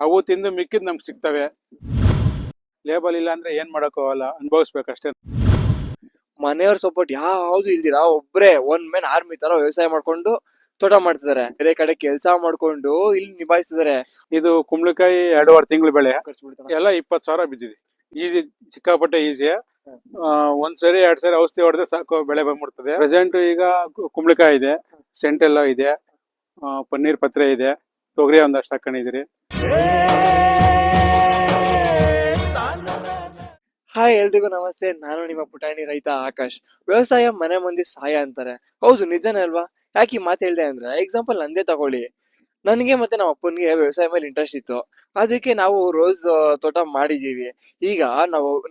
ಅವು ತಿಂದು ಮಿಕ್ಕಿದ್ ನಮ್ಗೆ ಸಿಗ್ತವೆ. ಲೇಬಲ್ ಇಲ್ಲ ಅಂದ್ರೆ ಏನ್ ಮಾಡಕ್ಕೋಗಲ್ಲ, ಅನುಭವಿಸ್ಬೇಕಷ್ಟೇ. ಮನೆಯವ್ರ ಸಪೋರ್ಟ್ ಯಾವ್ದು ಇಲ್ದಿರಾ ಒಬ್ರೇ ಒನ್ ಮ್ಯಾನ್ ಆರ್ಮಿ ತರ ವ್ಯವಸಾಯ ಮಾಡ್ಕೊಂಡು ತೋಟ ಮಾಡ್ತಿದಾರೆ, ಬೇರೆ ಕಡೆ ಕೆಲ್ಸ ಮಾಡ್ಕೊಂಡು ಇಲ್ಲಿ ನಿಭಾಯಿಸ್ತಿದಾರೆ. ಇದು ಕುಂಬಳಕಾಯಿ 2.5 ತಿಂಗಳು ಬೆಳೆ, ಎಲ್ಲ 20,000 ಬಿದ್ದಿದೆ. ಈಸಿ, ಸಿಕ್ಕಾಪಟ್ಟೆ ಈಸಿ. ಒಂದ್ಸರಿ 2 ಸರಿ ಔಷಧಿ ಹೊಡೆದ್ರೆ ಸಾಕು, ಬೆಳೆ ಬಂದ್ಬಿಡ್ತದೆ. ಪ್ರೆಸೆಂಟ್ ಈಗ ಕುಂಬಳಕಾಯಿ ಇದೆ, ಸೆಂಟೆಲ್ಲ ಇದೆ, ಪನ್ನೀರ್ ಪತ್ರೆ ಇದೆ, ತೊಗರಿ ಒಂದಷ್ಟು ಹಾಕೊಂಡಿದಿರಿ. ಹಾಯ್ ಎಲ್ರಿಗೂ ನಮಸ್ತೆ, ನಾನು ನಿಮ್ಮ ಪುಟಾಣಿ ರೈತ ಆಕಾಶ್. ವ್ಯವಸಾಯ ಮನೆ ಮಂದಿ ಸಹಾಯ ಅಂತಾರೆ, ಹೌದು ನಿಜನೇ ಅಲ್ವಾ? ಯಾಕೆ ಈ ಮಾತು ಹೇಳ್ದೆ ಅಂದ್ರೆ, ಎಕ್ಸಾಂಪಲ್ ನಂದೇ ತಗೊಳ್ಳಿ. ನನಗೆ ಮತ್ತೆ ನಮ್ಮ ಅಪ್ಪನಿಗೆ ವ್ಯವಸಾಯ ಮೇಲೆ ಇಂಟ್ರೆಸ್ಟ್ ಇತ್ತು, ಅದಕ್ಕೆ ನಾವು ರೋಸ್ ತೋಟ ಮಾಡಿದೀವಿ. ಈಗ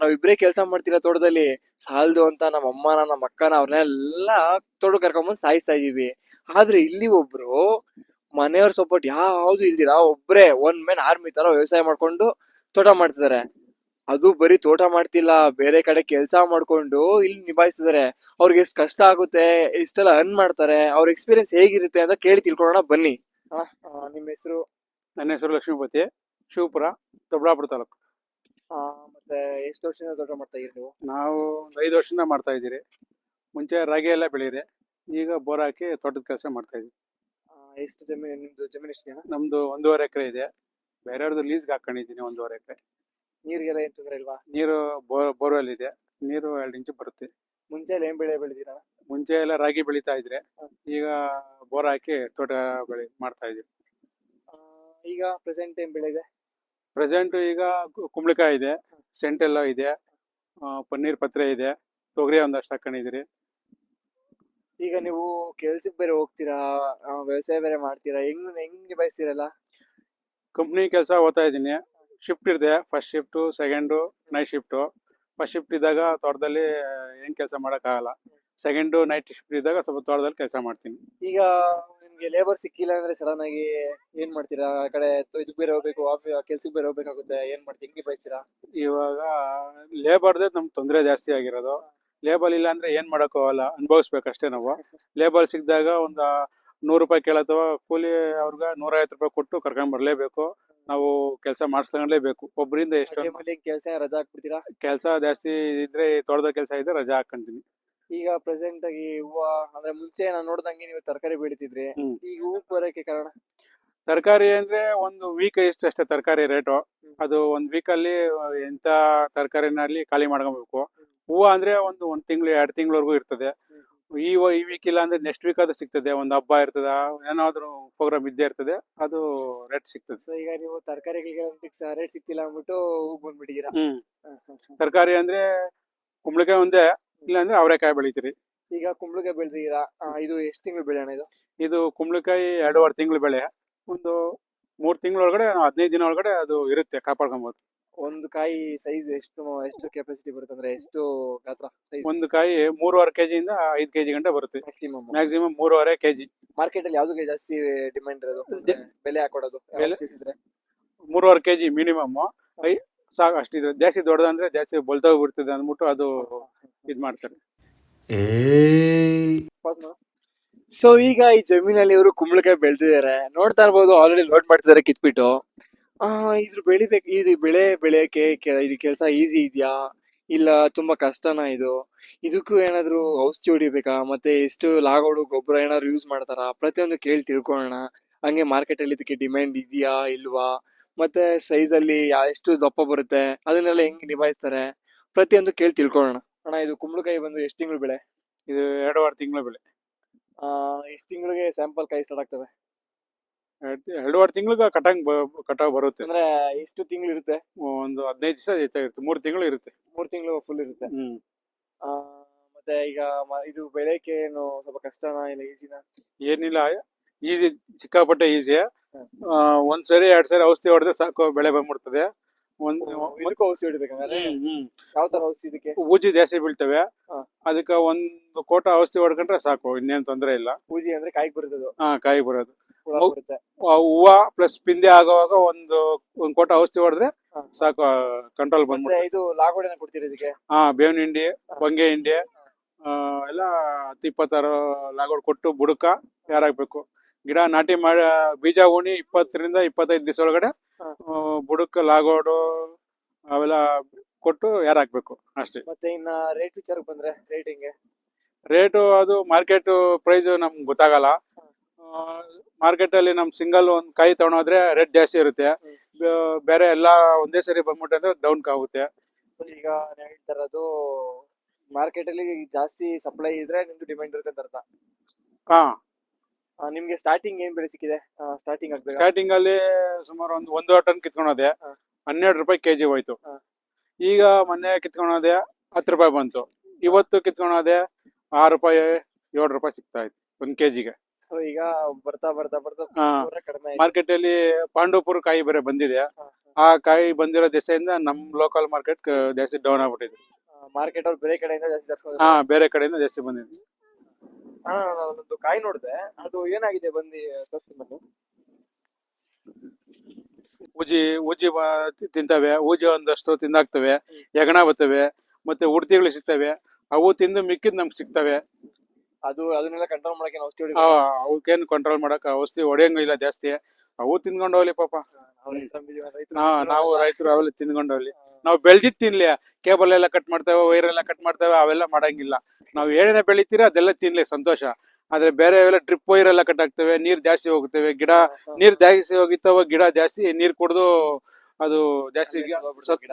ನಾವಿಬ್ರೇ ಕೆಲಸ ಮಾಡ್ತಿಲ್ಲ ತೋಟದಲ್ಲಿ, ಸಾಲದು ಅಂತ ನಮ್ಮ ಅಮ್ಮನ ನಮ್ಮ ಅಕ್ಕನ ಅವ್ರನ್ನೆಲ್ಲ ತೋಟ ಕರ್ಕೊಂಬಂದು ಸಾಯಿಸ್ತಾ ಇದೀವಿ. ಆದ್ರೆ ಇಲ್ಲಿ ಒಬ್ರು ಮನೆಯವ್ರ ಸಪೋರ್ಟ್ ಯಾವ್ದು ಇಲ್ದಿರಾ ಒಬ್ರೇ ಒನ್ ಮ್ಯಾನ್ ಆರ್ಮಿ ತರ ವ್ಯವಸಾಯ ಮಾಡ್ಕೊಂಡು ತೋಟ ಮಾಡ್ತಿದಾರೆ. ಅದು ಬರೀ ತೋಟ ಮಾಡ್ತಿಲ್ಲ, ಬೇರೆ ಕಡೆ ಕೆಲ್ಸ ಮಾಡ್ಕೊಂಡು ಇಲ್ಲಿ ನಿಭಾಯಿಸ್ತಿದಾರೆ. ಅವ್ರಿಗೆ ಎಷ್ಟು ಕಷ್ಟ ಆಗುತ್ತೆ, ಇಷ್ಟೆಲ್ಲ ಅರ್ನ್ ಮಾಡ್ತಾರೆ, ಅವ್ರ ಎಕ್ಸ್ಪೀರಿಯನ್ಸ್ ಹೇಗಿರುತ್ತೆ ಅಂತ ಕೇಳಿ ತಿಳ್ಕೊಳ್ಳೋಣ ಬನ್ನಿ. ನಿಮ್ಮ ಹೆಸರು? ನನ್ನ ಹೆಸರು ಲಕ್ಷ್ಮೀಪತಿ, ಶಿವಪುರ, ದೊಡ್ಡಬಳ್ಳಾಪುರ ತಾಲೂಕು. ಮತ್ತೆ ಎಷ್ಟು ವರ್ಷದಿಂದ ತೋಟ ಮಾಡ್ತಾ ಇದೀರಿ ನೀವು? ನಾವು ಒಂದು 5 ವರ್ಷದಿಂದ ಮಾಡ್ತಾ ಇದ್ದೀರಿ. ಮುಂಚೆ ರಾಗಿ ಎಲ್ಲ ಬೆಳೀರಿ, ಈಗ ಬೋರ್ ಹಾಕಿ ತೋಟದ ಕೆಲಸ ಮಾಡ್ತಾ ಇದ್ದೀವಿ. ಎಷ್ಟು ಜಮೀನು ನಿಮ್ದು? ಜಮೀನು ಎಷ್ಟು ಜನ? ನಮ್ದು 1.5 ಎಕರೆ ಇದೆ, ಬೇರೆಯವ್ರದ್ದು ಲೀಸ್ಗೆ ಹಾಕೊಂಡಿದ್ದೀನಿ 1.5 ಎಕರೆ. ನೀರಿಗೆಲ್ಲ ಏನ್ ತೊಂದ್ರೆ ಇಲ್ವಾ? ನೀರು ಬೋರ್ವೆಲ್ ಇದೆ, ನೀರು 2 ಇಂಚು ಬರುತ್ತೆ. ಮುಂಚೆ ಏನ್ ಬೆಳೆ ಬೆಳೆದಿರಾ? ಮುಂಚೆ ಎಲ್ಲ ರಾಗಿ ಬೆಳೀತಾ ಇದ್ರೆ, ಈಗ ಬೋರ್ ಹಾಕಿ ತೋಟ ಬೆಳೆ ಮಾಡ್ತಾ ಇದ್ದೀವಿ. ಈಗ ಪ್ರೆಸೆಂಟ್ ಏನ್ ಬೆಳೆ ಇದೆ? ಪ್ರೆಸೆಂಟ್ ಈಗ ಕುಂಬಳಕಾಯಿ ಇದೆ, ಸೆಂಟೆಲ್ಲ ಇದೆ, ಪನ್ನೀರ್ ಪತ್ರೆ ಇದೆ, ತೊಗರಿ ಒಂದಷ್ಟು ಹಾಕೊಂಡಿದಿರಿ. ಈಗ ನೀವು ಕೆಲ್ಸಕ್ಕೆ ಬೇರೆ ಹೋಗ್ತೀರಾ, ವ್ಯವಸಾಯ ಬೇರೆ ಮಾಡ್ತೀರಾ, ಹೆಂಗ್ ನಿಭಾಯಿಸ್ತೀರಲ್ಲ? ಕಂಪ್ನಿ ಕೆಲಸ ಹೋಗ್ತಾ ಇದ್ದೀನಿ. ಶಿಫ್ಟ್ ಇದೆ, first shift, second, night shift. First shift ಇದ್ದಾಗ ತೋಟದಲ್ಲಿ ಏನು ಕೆಲಸ ಮಾಡೋಕ್ಕಾಗಲ್ಲ, ಸೆಕೆಂಡು ನೈಟ್ ಶಿಫ್ಟ್ ಇದ್ದಾಗ ಸ್ವಲ್ಪ ತೋಟದಲ್ಲಿ ಕೆಲಸ ಮಾಡ್ತೀನಿ. ಈಗ ನಿಮ್ಗೆ ಲೇಬರ್ ಸಿಕ್ಕಿಲ್ಲ ಅಂದ್ರೆ ಸಡನ್ ಆಗಿ ಏನ್ ಮಾಡ್ತೀರಾ? ಆ ಕಡೆ ಇದಕ್ಕೆ ಬೇರೆ ಹೋಗ್ಬೇಕು, ಕೆಲ್ಸಕ್ಕೆ ಬೇರೆ ಹೋಗ್ಬೇಕಾಗುತ್ತೆ, ಏನ್ ಮಾಡ್ತೀರಾ, ಹೆಂಗ್ ನಿಭಾಯಿಸ್ತೀರಾ? ಇವಾಗ ಲೇಬರ್ದೇ ನಮ್ಗೆ ತೊಂದರೆ ಜಾಸ್ತಿ ಆಗಿರೋದು. ಲೇಬಲ್ ಇಲ್ಲ ಅಂದ್ರೆ ಏನ್ ಮಾಡೋಕ್ಕಾಗಲ್ಲ, ಅನುಭವಿಸ್ಬೇಕಷ್ಟೇ ನಾವು. ಲೇಬಲ್ ಸಿಕ್ಕಿದಾಗ ಒಂದು 100 ರೂಪಾಯಿ ಕೇಳತ್ತವ ಕೂಲಿ, ಅವ್ರಿಗೆ 150 ರೂಪಾಯಿ ಕೊಟ್ಟು ಕರ್ಕೊಂಡ್ ಬರ್ಲೇಬೇಕು. ನಾವು ಕೆಲಸ ಮಾಡಿಸ್ಕೊಂಡ್ಲೇಬೇಕು. ಒಬ್ಬರಿಂದ ಎಷ್ಟು ಕೆಲಸ ರಜಾ ಹಾಕ್ಬಿಡ್ತೀರಾ? ಕೆಲಸ ಜಾಸ್ತಿ ಇದ್ರೆ, ತೋಟದ ಕೆಲಸ ಇದ್ರೆ ರಜಾ ಹಾಕೊಂತೀನಿ. ಈಗ ಪ್ರೆಸೆಂಟ್ ಆಗಿ ಹೂವ ಅಂದ್ರೆ ಮುಂಚೆ ನಾನು ನೋಡ್ದಂಗೆ ನೀವು ತರಕಾರಿ ಬೆಳಿತಿದ್ರಿ, ಈಗ ಹೂವು ಬರೋಕೆ ಕಾರಣ? ತರಕಾರಿ ಅಂದ್ರೆ ಒಂದು ವೀಕ್ ಇಷ್ಟು ಅಷ್ಟೇ ತರಕಾರಿ ರೇಟು. ಅದು ಒಂದು ವೀಕಲ್ಲಿ ಎಂತ ತರಕಾರಿನಲ್ಲಿ ಖಾಲಿ ಮಾಡ್ಕೊಬೇಕು. ಹೂವು ಅಂದ್ರೆ ಒಂದು ತಿಂಗಳು 2 ತಿಂಗಳವರೆಗೂ ಇರ್ತದೆ. ಈ ವೀಕ್ ಇಲ್ಲ ಅಂದ್ರೆ ನೆಕ್ಸ್ಟ್ ವೀಕ್ ಅದು ಸಿಗ್ತದೆ. ಒಂದು ಹಬ್ಬ ಇರ್ತದ, ಏನಾದ್ರು ಪ್ರೋಗ್ರಾಮ್ ಇದ್ದೇ ಇರ್ತದೆ, ಅದು ರೇಟ್ ಸಿಗ್ತದೆ. ಸೊ ಈಗ ನೀವು ತರಕಾರಿಗೆ ರೇಟ್ ಸಿಕ್ತಿಲ್ಲ ಅಂದ್ಬಿಟ್ಟು ಹೂವು ಬಂದ್ಬಿಟ್ಟಿದ್ದೀರಾ. ತರಕಾರಿ ಅಂದ್ರೆ ಕುಂಬಳಕಾಯಿ ಒಂದೇ, ಇಲ್ಲ ಅಂದ್ರೆ ಅವರೆಕಾಯಿ ಬೆಳಿತೀರಿ. ಈಗ ಕುಂಬಳಕಾಯಿ ಬೆಳೆದಿದ್ದೀರಾ, ಇದು ಎಷ್ಟು ತಿಂಗಳು ಬೆಳೆ ಅಣ್ಣ ಇದು? ಇದು ಕುಂಬಳಕಾಯಿ 2.5 ತಿಂಗಳು ಬೆಳೆ. ಒಂದು 3 ತಿಂಗಳೊಳಗಡೆ, 15 ದಿನ ಒಳಗಡೆ ಅದು ಇರುತ್ತೆ, ಕಾಪಾಡ್ಕೊಬಹುದು. ಒಂದು ಕಾಯಿ ಸೈಜ್ ಎಷ್ಟು ಕೆಪಾಸಿಟಿ ಬರುತ್ತೆ ಅಂದ್ರೆ ಎಷ್ಟು ಗಾತ್ರ ಸೈಜ್? ಒಂದು ಕಾಯಿ 3.5 kg ಇಂದ 5 kg ಗಂಟೆ ಬರುತ್ತೆ. Maximum 3.5 kg. ಮಾರ್ಕೆಟ್ ಅಲ್ಲಿ ಯಾವ್ದು ಜಾಸ್ತಿ ಡಿಮ್ಯಾಂಡ್ ಇರೋದು, ಬೆಲೆ ಹಾಕೊಡೋದು? 3.5 kg ಮಿನಿಮಮ್. ಸಾಕು, ಅಷ್ಟಿದೆ. ಜಾಸ್ತಿ ದೊಡ್ಡದಂದ್ರೆ ಜಾಸ್ತಿ ಬಲ್ತೋಗ್ಬಿಡ್ತದೆ ಅಂದ್ಬಿಟ್ಟು ಅದು ಇದ್ ಮಾಡ್ತಾರೆ. ಸೊ ಈಗ ಈ ಜಮೀನಲ್ಲಿ ಇವರು ಕುಂಬಳಕಾಯಿ ಬೆಳೆದಿದ್ದಾರೆ, ನೋಡ್ತಾ ಇರ್ಬೋದು. ಆಲ್ರೆಡಿ ಲೋಡ್ ಮಾಡ್ತಿದ್ದಾರೆ ಕಿತ್ಬಿಟ್ಟು. ಇದ್ರ ಬೆಳಿಬೇಕು, ಇದು ಬೆಳೆಯಕ್ಕೆ ಇದು ಕೆಲಸ ಈಸಿ ಇದೆಯಾ, ಇಲ್ಲ ತುಂಬಾ ಕಷ್ಟನಾ ಇದು? ಇದಕ್ಕೂ ಏನಾದ್ರು ಔಷಧಿ ಹೊಡಿಬೇಕಾ, ಮತ್ತೆ ಎಷ್ಟು ಲಾಗೋಡು ಗೊಬ್ಬರ ಏನಾದ್ರು ಯೂಸ್ ಮಾಡ್ತಾರಾ? ಪ್ರತಿಯೊಂದು ಕೇಳಿ ತಿಳ್ಕೊಳ್ಳೋಣ. ಹಂಗೆ ಮಾರ್ಕೆಟ್ ಅಲ್ಲಿ ಇದಕ್ಕೆ ಡಿಮ್ಯಾಂಡ್ ಇದೆಯಾ ಇಲ್ವಾ, ಮತ್ತೆ ಸೈಜ್ ಅಲ್ಲಿ ಎಷ್ಟು ದಪ್ಪ ಬರುತ್ತೆ, ಅದನ್ನೆಲ್ಲ ಹೆಂಗ್ ನಿಭಾಯಿಸ್ತಾರೆ, ಪ್ರತಿಯೊಂದು ಕೇಳಿ ತಿಳ್ಕೊಳ್ಳೋಣ. ಅಣ್ಣ, ಇದು ಕುಂಬಳಕಾಯಿ ಬಂದು ಎಷ್ಟು ತಿಂಗಳು ಬೆಳೆ? ಇದು 2.5 ತಿಂಗಳ ಬೆಳೆ. ಎಷ್ಟು ತಿಂಗಳಿಗೆ ಸ್ಯಾಂಪಲ್ ಕಾಯಿ ಸ್ಟಾರ್ಟ್ ಆಗ್ತವೆ? 2.5 ತಿಂಗಳಿಗೆ ಕಟಾವ್ ಬರುತ್ತೆ. ಅಂದ್ರೆ ಎಷ್ಟು ತಿಂಗಳು ಇರುತ್ತೆ? ಒಂದು 15 ದಿವಸ ಹೆಚ್ಚಾಗಿರುತ್ತೆ. 3 ತಿಂಗಳು ಇರುತ್ತೆ. 3 ತಿಂಗಳು ಫುಲ್ ಇರುತ್ತೆ. ಮತ್ತೆ ಈಗ ಇದು ಬೆಳೆಯಕ್ಕೆ ಏನು ಸ್ವಲ್ಪ ಕಷ್ಟನಾ ಇಲ್ಲ ಈಸಿನಾ? ಏನಿಲ್ಲ, ಈಸಿ, ಸಿಕ್ಕಾಪಟ್ಟೆ ಈಸಿ. ಒಂದ್ಸರಿ 2 ಸರಿ ಔಷಧಿ ಹೊಡೆದ್ರೆ ಸಾಕು, ಬೆಳೆ ಬಂದ್ಬಿಡ್ತದೆ. ಔಷಧಿ ಹೊಡಿಬೇಕಂದ್ರೆ ಯಾವ ತರ ಔಷಧಿ ಇದಕ್ಕೆ? ಬೂಜಿ ಜಾಸ್ತಿ ಬೀಳ್ತವೆ, ಅದಕ್ಕೆ 1 ಕೋಟ ಔಷಧಿ ಹೊಡ್ಕೊಂಡ್ರೆ ಸಾಕು, ಇನ್ನೇನ್ ತೊಂದ್ರೆ ಇಲ್ಲ. ಬೂಜಿ ಅಂದ್ರೆ ಕಾಯಿ ಬರೋದು? ಕಾಯಿ ಬರೋದು. ಹೂವ ಪ್ಲಸ್ ಪಿಂದೆ ಆಗುವಾಗ ಒಂದು ಕೋಟ ಔಷಧಿ ಹೊಡೆದ್ರೆ ಸಾಕು, ಕಂಟ್ರೋಲ್ ಬಂದ್ಬಿಡುತ್ತೆ. ಇದು ಲಾಗೋಡಿನ ಕೊಡ್ತೀರಿ ಇದಕ್ಕೆ? ಬೇವಿನ ಹಿಂಡಿ, ಹೊಂಗೆ ಹಿಂಡಿ ಎಲ್ಲ 10-26 ಲಾಗೋಡ್ ಕೊಟ್ಟು ಬುಡಕ ಯಾರಾಗ್ಬೇಕು. ಗಿಡ ನಾಟಿ ಮಾಡಿ ಬೀಜ ಉಣಿ 20 ರಿಂದ 25 ದಿವಸ ಒಳಗಡೆ ಬುಡಕ್ ಲಾಗೋಡು ಅವೆಲ್ಲ ಕೊಟ್ಟು ಯಾರು ಹಾಕ್ಬೇಕು ಅಷ್ಟೇ. ಮತ್ತೆ ಇನ್ನ ರೇಟ್ ವಿಚಾರ ಬಂದ್ರೆ ರೇಟ್ ಹಿಂಗೆ? ರೇಟು ಅದು ಮಾರ್ಕೆಟ್ ಪ್ರೈಸ್ ನಮ್ಗೆ ಗೊತ್ತಾಗಲ್ಲ. ಮಾರ್ಕೆಟ್ ಅಲ್ಲಿ ನಮ್ ಸಿಂಗಲ್ ಒಂದ್ ಕಾಯಿ ತಗೊಂಡೋದ್ರೆ ರೇಟ್ ಜಾಸ್ತಿ ಇರುತ್ತೆ. ಬೇರೆ ಎಲ್ಲ ಒಂದೇ ಸರಿ ಬಂದ್ಬಿಟ್ಟಂದ್ರೆ ಡೌನ್ ಆಗುತ್ತೆ. ಸೊ ಈಗ ನಾವ್ ಹೇಳ್ತಾ ಇರೋದು ಮಾರ್ಕೆಟ್ ಅಲ್ಲಿ ಜಾಸ್ತಿ ಸಪ್ಲೈ ಇದ್ರೆ ನಿಮ್ದು ಡಿಮ್ಯಾಂಡ್ ಇರುತ್ತೆ ಅಂತ ಅರ್ಥ. ಹಾ, ನಿಮ್ಗೆ ಸ್ಟಾರ್ಟಿಂಗ್ ಏನ್ ಬೆಲೆ ಸಿಕ್ಕಿದೆ? ಸ್ಟಾರ್ಟಿಂಗ್ ಆಗ್ಬೇಕು ಸ್ಟಾರ್ಟಿಂಗ್ ಅಲ್ಲಿ ಸುಮಾರು ಒಂದು ಟನ್ ಕಿತ್ಕೊಂಡೋದೆ, ಹಾ. 12 ರೂಪಾಯಿ ಕೆಜಿ ಹೋಯ್ತು. ಹಾ. ಈಗ ಮೊನ್ನೆ ಕಿತ್ಕೊಂಡೋದೆ 10 ರೂಪಾಯಿ ಬಂತು. ಇವತ್ತು ಕಿತ್ಕೊಂಡೋದೆ 6 ರೂಪಾಯಿ 7 ರೂಪಾಯಿ ಸಿಗ್ತಾ ಇತ್ತು ಒಂದ್ ಕೆಜಿಗೆ. ಸೊ ಈಗ ಬರ್ತಾ ಬರ್ತಾ ಬರ್ತಾ ಹಾ. ಪೂರ ಕಡಿಮೆ ಆಯ್ತು. ಮಾರ್ಕೆಟ್ ಅಲ್ಲಿ ಪಾಂಡವಪುರ ಕಾಯಿ ಬೇರೆ ಬಂದಿದೆ. ಆ ಕಾಯಿ ಬಂದಿರೋ ದೆಸೆಯಿಂದ ನಮ್ ಲೋಕಲ್ ಮಾರ್ಕೆಟ್ ಜಾಸ್ತಿ ಡೌನ್ ಆಗ್ಬಿಟ್ಟಿದೆ. ಮಾರ್ಕೆಟ್ ಅವ್ರು ಬೇರೆ ಕಡೆಯಿಂದ ಜಾಸ್ತಿ ತರ್ಸ್ಕೊಂಡ್ರು. ಹಾ, ಬೇರೆ ಕಡೆಯಿಂದ ಜಾಸ್ತಿ ಬಂದಿದೆ. ನಾನೊಂದು ಕಾಯಿ ನೋಡಿದೆ, ಅದು ಏನಾಗಿದೆ ಬಂದು ತೋರಿಸ್ತೀನಿ ಬನ್ನಿ. ಉಜ್ಜಿ ತಿಂತವೆ, ಊಜಿ ಒಂದಷ್ಟು ತಿಂದಾಕ್ತವೆ, ಹೆಗಣ ಬರ್ತವೆ, ಮತ್ತೆ ಉಡ್ತಿಗಳು ಸಿಗ್ತವೆ. ಅವು ತಿಂದು ಮಿಕ್ಕಿದ್ ನಮ್ಗೆ ಸಿಗ್ತವೆ. ಅದನ್ನೆಲ್ಲ ಕಂಟ್ರೋಲ್ ಮಾಡಕ್ಕೆ ನಾವು ಔಷಧಿ ಅವಕ್ಕೇನು ಕಂಟ್ರೋಲ್ ಮಾಡಕ್ ಔಷಧಿ ಹೊಡೆಯಂಗಿಲ್ಲ ಜಾಸ್ತಿ. ಅವು ತಿನ್ಕೊಂಡು ಹೋಗ್ಲಿ ಪಾಪ. ನಾವು ರೈತರು ಅವೆಲ್ಲ ತಿನ್ಕೊಂಡು ಹೋಗ್ಲಿ. ನಾವು ಬೆಳ್ದಿದ್ ತಿನ್ಲಿ. ಕೇಬಲ್ ಎಲ್ಲ ಕಟ್ ಮಾಡ್ತೇವೆ, ವೈರ್ ಎಲ್ಲ ಕಟ್ ಮಾಡ್ತೇವೆ, ಅವೆಲ್ಲ ಮಾಡಂಗಿಲ್ಲ. ನಾವು ಏನೇನ ಬೆಳಿತೀರ ಅದೆಲ್ಲ ತಿನ್ಲಿ ಸಂತೋಷ. ಆದ್ರೆ ಬೇರೆ ಅವೆಲ್ಲ ಡ್ರಿಪ್ ವೈರ್ ಎಲ್ಲ ಕಟ್ ಆಗ್ತವೆ, ನೀರ್ ಜಾಸ್ತಿ ಹೋಗ್ತವೆ, ಗಿಡ ನೀರ್ ಜಾಸ್ತಿ ಹೋಗಿತ್ತವ, ಗಿಡ ಜಾಸ್ತಿ ನೀರ್ ಕುಡ್ದು ಅದು ಜಾಸ್ತಿ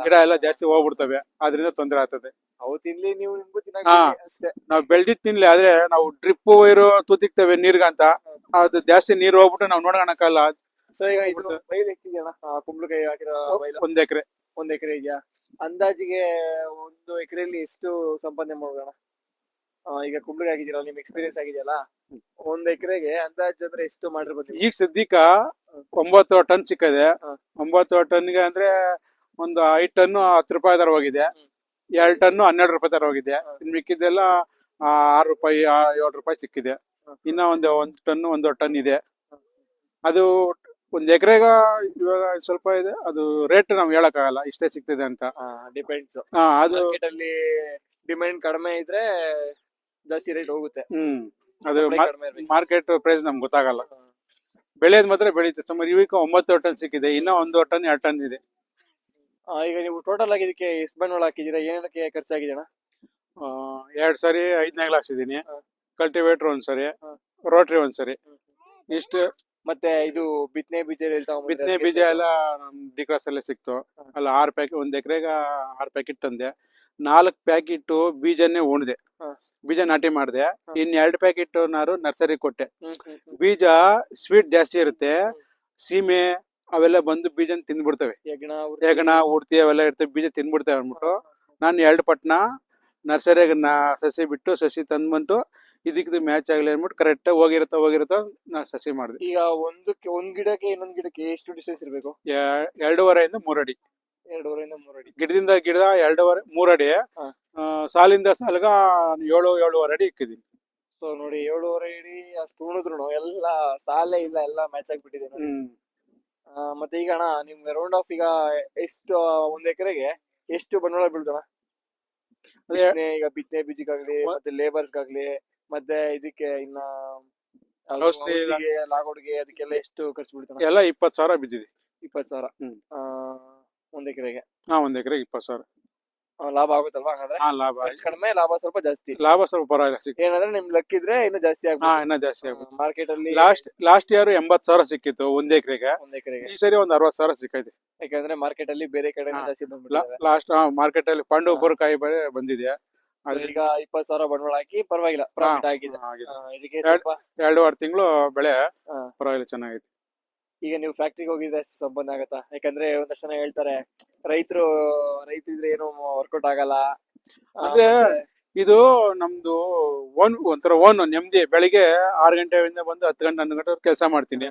ಗಿಡ ಎಲ್ಲ ಜಾಸ್ತಿ ಹೋಗ್ಬಿಡ್ತವೆ. ಅದರಿಂದ ತೊಂದರೆ ಆಗ್ತದೆ. ಅವು ತಿನ್ಲಿ, ನೀವು ನಿಮ್ಗೂ ಹಾ. ತಿನ್ನಕ್ಕೆ ಅಷ್ಟೇ. ನಾವು ಬೆಳ್ದಿದ್ ತಿನ್ಲಿ. ಆದ್ರೆ ನಾವು ಡ್ರಿಪ್ ವೈರು ತೂತಿಕ್ತೇವೆ ನೀರ್ಗಂತ, ಅದು ಜಾಸ್ತಿ ನೀರ್ ಹೋಗ್ಬಿಟ್ಟು ನಾವು ನೋಡ್ಕೊಳಕಲ್ಲ. ಸೊ ಈಗ ಇದು ಬೈಲ್ ಎಷ್ಟಿದೆಯಣ್ಣ? ಕುಂಬಳಕಾಯಿ ಹಾಕಿರೋ ಬೈಲು 1 ಎಕರೆ. 1 ಎಕರೆ ಇದೆಯಾ? ಅಂದಾಜಿಗೆ 1 ಎಕರೆಯಲ್ಲಿ ಎಷ್ಟು ಸಂಪಾದನೆ ಮಾಡೋಣ? ಈಗ ಕುಂಬಳಕಾಯಿ ಹಾಕಿದಿರಲ್ಲ, ನಿಮ್ ಎಕ್ಸ್ಪೀರಿಯನ್ಸ್ ಆಗಿದೆಯಲ್ಲ, 1 ಎಕರೆಗೆ ಅಂದಾಜು ಅಂದ್ರೆ ಎಷ್ಟು ಮಾಡಿರ್ಬೋದು? ಈಗ ಸದ್ಯಕ್ಕ 9 ಟನ್ ಸಿಕ್ಕದೆ. ಹಾ. 9 ಟನ್ಗೆ ಅಂದ್ರೆ ಒಂದು 5 ಟನ್ 10 ರೂಪಾಯಿ ದರ ಹೋಗಿದೆ. 2 ಟನ್ 12 ರೂಪಾಯಿ ದರ ಹೋಗಿದೆ. ಇನ್ ಮಿಕ್ಕಿದ್ದೆಲ್ಲ 6 ರೂಪಾಯಿ 7 ರೂಪಾಯಿ ಸಿಕ್ಕಿದೆ. ಇನ್ನ ಒಂದು 1 ಟನ್ ಇದೆ. ಅದು 1 ಎಕರೆಗ ಇವಾಗ ಸ್ವಲ್ಪ ಇದೆ. ಅದು ರೇಟ್ ನಾವು ಹೇಳಕ್ಕಾಗಲ್ಲ ಇಷ್ಟೇ ಸಿಗ್ತದೆ ಅಂತ. ಡಿಪೆಂಡ್ಸ್. ಅದು ಮಾರ್ಕೆಟ್ ಅಲ್ಲಿ ಡಿಮ್ಯಾಂಡ್ ಕಡಿಮೆ ಇದ್ರೆ ಜಾಸ್ತಿ ರೇಟ್ ಹೋಗುತ್ತೆ. ಅದು Supply ಕಡಿಮೆ ಇರ್ಬೇಕು. ಮಾರ್ಕೆಟ್ ಪ್ರೈಸ್ ನಮ್ಗೆ ಗೊತ್ತಾಗಲ್ಲ. ಬೆಳೆಯೋದ್ ಮಾತ್ರ ಬೆಳೀತೆ. ಸುಮಾರು ಇವಕ್ಕೆ 9 ಟನ್ ಸಿಕ್ಕಿದೆ. ಇನ್ನ 1 ಟನ್ 2 ಟನ್ ಇದೆ. ಈಗ ನೀವು ಟೋಟಲ್ ಆಗಿ ಇದಕ್ಕೆ ಎಷ್ಟು ಬಂಡವಾಳ ಹಾಕಿದೀರಾ? ಏನೇನಕ್ಕೆ ಖರ್ಚಾಗಿದೆ ಅಣ್ಣ? 2 ಸರಿ 5 ನೇಗ್ಲು ಹಾಕ್ಸಿದೀನಿ. ಹಾ. ಕಲ್ಟಿವೇಟರ್ 1 ಸರಿ, ಹಾ. ರೋಟ್ರಿ 1 ಸರಿ. ಇಷ್ಟು ಮತ್ತೆ ಇದು ಬಿತ್ತನೆ ಬೀಜ ಬಿತ್ತನೆ ಬೀಜ ಎಲ್ಲ ನಮ್ ಡಿ ಕ್ರಾಸ್ ಅಲ್ಲೇ ಸಿಕ್ತು. ಹಾ. ಅಲ್ಲ 6 ಪ್ಯಾಕೆಟ್ 1 ಎಕರೆಗ 6 ಪ್ಯಾಕೆಟ್ ತಂದೆ. 4 ಪ್ಯಾಕೆಟ್ ಬೀಜನೇ ಉಣ್ದೆ. ಹಾ. ಬೀಜ ನಾಟಿ ಮಾಡ್ದೆ. ಹಾ. ಇನ್ 2 ಪ್ಯಾಕೆಟ್ ನರ್ಸರಿ ಕೊಟ್ಟೆ. ಬೀಜ ಸ್ವೀಟ್ ಜಾಸ್ತಿ ಇರುತ್ತೆ. ಸೀಮೆ ಅವೆಲ್ಲ ಬಂದು ಬೀಜ ತಿಂದ್ಬಿಡ್ತವೆ. ಹೆಗಣ ಉಡ್ತಿ ಅವೆಲ್ಲ ಇರ್ತವೆ, ಬೀಜ ತಿಂದ್ಬಿಡ್ತವೆ ಅಂದ್ಬಿಟ್ಟು ನಾನು 2 ಪಟ್ನ ನರ್ಸರಿಯಾಗ ಸಸಿ ಬಿಟ್ಟು ಸಸಿ ತಂದ್ಬಿಟ್ಟು ಇದಕ್ಕೆ ಮ್ಯಾಚ್ ಆಗ್ಲಿ ಅಂದ್ಬಿಟ್ಟು ಕರೆಕ್ಟ್ ಹೋಗಿರುತ್ತ ನಾ ಸಸಿ ಮಾಡಿದೆ. ಈಗ ಒಂದ್ ಗಿಡಕ್ಕೆ ಇನ್ನೊಂದ್ ಗಿಡಕ್ಕೆ ಎಷ್ಟು ಡಿಸ್ಟೆನ್ಸ್ ಇರ್ಬೇಕು? 2.5 ಇಂದ 3 ಅಡಿ. 2.5 ಇಂದ 3 ಅಡಿ. ಗಿಡದಿಂದ ಗಿಡ 2.5 3 ಅಡಿ. ಹಾ. ಸಾಲಿಂದ ಸಾಲ್ಗ 7.5 ಅಡಿ ಇಕ್ಕಿದೀನಿ. ಸೊ ನೋಡಿ, 7.5 ಅಡಿ ಅಷ್ಟು ಉಣಿದ್ರು ಎಲ್ಲ ಸಾಲೇ ಇಲ್ಲ, ಎಲ್ಲ ಮ್ಯಾಚ್ ಆಗ್ಬಿಟ್ಟಿದೆ ನೋಡಿ. ಮತ್ತೆ ಈಗ ಅಣ್ಣ ನಿಮ್ಗೆ ರೌಂಡ್ ಆಫ್ ಈಗ ಎಷ್ಟು 1 ಎಕರೆಗೆ ಎಷ್ಟು ಬಂಡವಾಳ ಬೀಳ್ತಣ? ಈಗ ಬಿತ್ತನೆ ಬೀಜಕ್ಕಾಗ್ಲಿ, ಮತ್ತೆ ಲೇಬರ್ಸ್ಗಾಗ್ಲಿ, ಮತ್ತೆ ಇದಕ್ಕೆ ಇನ್ನ ಔಷಧಿಗೆ, ಲಾಗೋಡ್ಗೆ, ಅದಕ್ಕೆಲ್ಲ ಎಷ್ಟು ಖರ್ಚು ಬೀಳ್ತಣ? ಎಲ್ಲ 20,000 ಬಿದ್ದಿದೆ. 20,000 1 ಎಕರೆಗೆ? 1 ಎಕರೆಗೆ 20,000. ಲಾಭ ಆಗುತ್ತಲ್ವಾ ಹಂಗಾದ್ರೆ? ಲಾಭ ಖರ್ಚು ಕಡಿಮೆ, ಲಾಭ ಸ್ವಲ್ಪ ಜಾಸ್ತಿ. ಲಾಭ ಸ್ವಲ್ಪ ಪರವಾಗಿಲ್ಲ ಸಿಕ್ಕಿದೆ. ಏನಂದ್ರೆ ನಿಮ್ ಲಕ್ ಇದ್ರೆ ಇನ್ನು ಜಾಸ್ತಿ ಇನ್ನ ಜಾಸ್ತಿ ಆಗುತ್ತೆ. ಮಾರ್ಕೆಟ್ ಅಲ್ಲಿ ಲಾಸ್ಟ್ ಇಯರ್ 80,000 ಸಿಕ್ಕಿತ್ತು 1 ಎಕರೆಗೆ. 1 ಎಕರೆಗೆ ಈ ಸರಿ ಒಂದು 60,000 ಸಿಕ್ಕೈತೆ. ಯಾಕಂದ್ರೆ ಮಾರ್ಕೆಟ್ ಅಲ್ಲಿ ಬೇರೆ ಕಡೆ ಜಾಸ್ತಿ ಬಂದ್ಬಿಟ್ಟಿದೆ. ಲಾಸ್ಟ್ ಮಾರ್ಕೆಟ್ ಅಲ್ಲಿ ಪಾಂಡವಪುರ ಕಾಯಿ ಬೆಳೆ ಬಂದಿದೆ. ಈಗ 20,000 ಬಂಡವಾಳ ಹಾಕಿ ಪರವಾಗಿಲ್ಲ, ಪ್ರಾಫಿಟ್ ಆಗಿದೆ. ಇದಕ್ಕೆ ಸ್ವಲ್ಪ 2.5 ತಿಂಗಳು ಬೆಳೆ ಪರವಾಗಿಲ್ಲ, ಚೆನ್ನಾಗೈತೆ. ಈಗ ನೀವು ಫ್ಯಾಕ್ಟ್ರಿಗೆ ಹೋಗಿದ್ರೆ ಅಷ್ಟು ಸಂಪಾದನೆ ಆಗತ್ತಾ? ಯಾಕಂದ್ರೆ ಒಂದಷ್ಟು ಜನ ಹೇಳ್ತಾರೆ ರೈತರು ಇದ್ರೆ ಏನು ವರ್ಕೌಟ್ ಆಗಲ್ಲ ಅಂದ್ರೆ ಇದು ನಮ್ದು ಒಂಥರ ನೆಮ್ಮದಿ. ಬೆಳಿಗ್ಗೆ 6 ಗಂಟೆಯಿಂದ ಬಂದು 10 ಗಂಟೆ 11 ಗಂಟೆ ಕೆಲಸ ಮಾಡ್ತೀನಿ.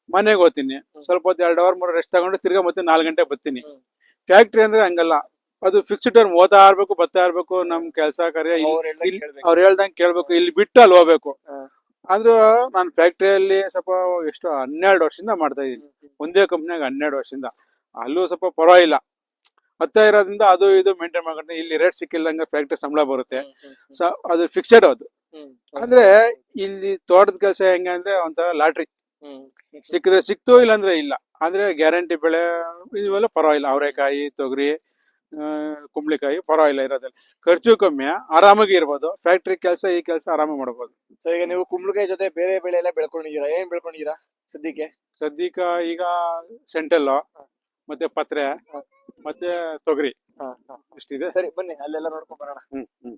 ಮನೆಗೆ ಹೋಗ್ತೀನಿ, ಸ್ವಲ್ಪ ಹೊತ್ತು 2 ಅವರ್ 3 ರೆಸ್ಟ್ ತಗೊಂಡು ತಿರ್ಗಾ ಮತ್ತೆ 4 ಗಂಟೆ ಬರ್ತೀನಿ. ಫ್ಯಾಕ್ಟ್ರಿ ಅಂದ್ರೆ ಹಂಗಲ್ಲ, ಅದು ಫಿಕ್ಸ್ಡ್ ಟೈಮ್ ಓದ್ತಾ ಇರ್ಬೇಕು, ಬರ್ತಾ ಇರ್ಬೇಕು. ನಮ್ ಕೆಲಸ ಕಾರ್ಯ ಅವ್ರು ಹೇಳ್ದಂಗೆ ಕೇಳ್ಬೇಕು. ಇಲ್ಲಿ ಬಿಟ್ಟು ಅಲ್ಲಿ ಹೋಗ್ಬೇಕು. ಆದ್ರೂ ನಾನು ಫ್ಯಾಕ್ಟ್ರಿಯಲ್ಲಿ ಸ್ವಲ್ಪ ಎಷ್ಟು 12 ವರ್ಷದಿಂದ ಮಾಡ್ತಾ ಇದೀನಿ. ಒಂದೇ ಕಂಪ್ನಿಯಾಗ 12 ವರ್ಷದಿಂದ. ಅಲ್ಲೂ ಸ್ವಲ್ಪ ಪರವಾಗಿಲ್ಲ, ಹತ್ತ ಇರೋದ್ರಿಂದ ಅದು ಇದು ಮೇಂಟೈನ್ ಮಾಡ್ಕೊಂಡು ಇಲ್ಲಿ ರೇಟ್ ಸಿಕ್ಕಿಲ್ಲಂಗ ಫ್ಯಾಕ್ಟ್ರಿ ಸಂಬಳ ಬರುತ್ತೆ. ಅದು ಫಿಕ್ಸೆಡ್. ಅದು ಅಂದ್ರೆ ಇಲ್ಲಿ ತೋಟದ ಕೆಲಸ ಹೆಂಗೆ ಅಂದ್ರೆ ಒಂಥರ ಲಾಟ್ರಿ. ಸಿಕ್ಕಿದ್ರೆ ಸಿಕ್ತು, ಇಲ್ಲಾಂದ್ರೆ ಇಲ್ಲ. ಅಂದ್ರೆ ಗ್ಯಾರಂಟಿ ಬೆಳೆ ಇವೆಲ್ಲ ಪರವಾಗಿಲ್ಲ. ಅವರೆಕಾಯಿ, ತೊಗರಿ, ಕುಂಬಳಿಕಾಯಿ ಪರವಾಗಿಲ್ಲ ಇರೋದಿಲ್ಲ. ಖರ್ಚು ಕಮ್ಮಿ, ಆರಾಮಾಗಿ ಇರ್ಬೋದು. ಫ್ಯಾಕ್ಟ್ರಿ ಕೆಲಸ ಈ ಕೆಲಸ ಆರಾಮಾಗಿ ಮಾಡ್ಬೋದು. ಸೊ ಈಗ ನೀವು ಕುಂಬಳಕಾಯಿ ಜೊತೆ ಬೇರೆ ಬೆಳೆ ಎಲ್ಲ ಬೆಳ್ಕೊಂಡಿದ್ದೀರಾ, ಏನ್ ಬೆಳ್ಕೊಂಡಿದ್ದೀರಾ ಸದ್ಯಕ್ಕೆ? ಸದ್ಯಕ್ಕ ಈಗ ಸೆಂಟಲ್, ಮತ್ತೆ ಪತ್ರೆ, ಹ. ಮತ್ತೆ ತೊಗರಿ ಹ, ಹ. ಇಷ್ಟಿದೆ. ಸರಿ ಬನ್ನಿ ಅಲ್ಲೆಲ್ಲ ನೋಡ್ಕೊಂಡ್ ಬರೋಣ. ಹ್ಮ್ ಹ್ಮ್